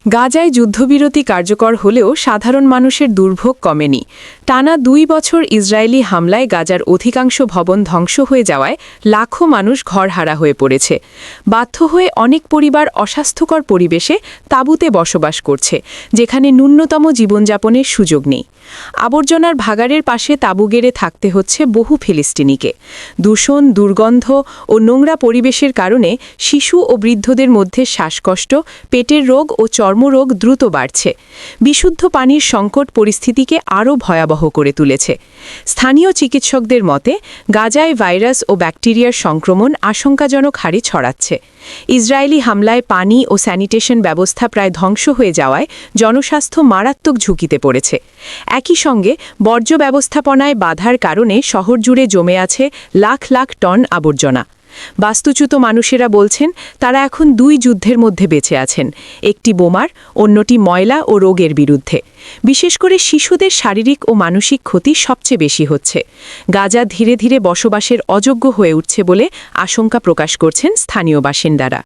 গাজায় যুদ্ধবিরতি কার্যকর হলেও সাধারণ মানুষের দুর্ভোগ কমেনি। টানা ২ বছর ইসরায়েলি হামলায় গাজার অধিকাংশ ভবন ধ্বংস হয়ে যাওয়ায় লাখো মানুষ ঘরহারা হয়ে পড়েছে। বাধ্য হয়ে অনেক পরিবার অস্বাস্থ্যকর পরিবেশে তাঁবুতে বসবাস করছে, যেখানে ন্যূনতম জীবনযাপনের সুযোগ নেই। আবর্জনার ভাগাড়ের পাশে তাঁবু গেড়ে থাকতে হচ্ছে বহু ফিলিস্তিনিকে। দূষণ, দুর্গন্ধ ও নোংরা পরিবেশের কারণে শিশু ও বৃদ্ধদের মধ্যে শ্বাসকষ্ট, পেটের রোগ ও চর্মরোগ দ্রুত বাড়ছে। বিশুদ্ধ পানির সংকট পরিস্থিতিকে আরও ভয়াবহ করে তুলেছে। স্থানীয় চিকিৎসকদের মতে, গাজায় ভাইরাস ও ব্যাকটেরিয়ার সংক্রমণ আশঙ্কাজনক হারে ছড়াচ্ছে। ইসরায়েলি হামলায় পানি ও স্যানিটেশন ব্যবস্থা প্রায় ধ্বংস হয়ে যাওয়ায় জনস্বাস্থ্য মারাত্মক ঝুঁকিতে পড়েছে। একই সঙ্গে বর্জ্য ব্যবস্থাপনায় বাধার কারণে শহর জুড়ে জমে আছে লাখ লাখ টন আবর্জনা। বাস্তুচ্যুত মানুষেরা বলছেন, তারা এখন ২ যুদ্ধের মধ্যে বেঁচে আছেন, একটি বোমার, অন্যটি ময়লা ও রোগের বিরুদ্ধে। বিশেষ করে শিশুদের শারীরিক ও মানসিক ক্ষতি সবচেয়ে বেশি হচ্ছে। গাজা ধীরে ধীরে বসবাসের অযোগ্য হয়ে উঠছে বলে আশঙ্কা প্রকাশ করছেন স্থানীয় বাসিন্দারা।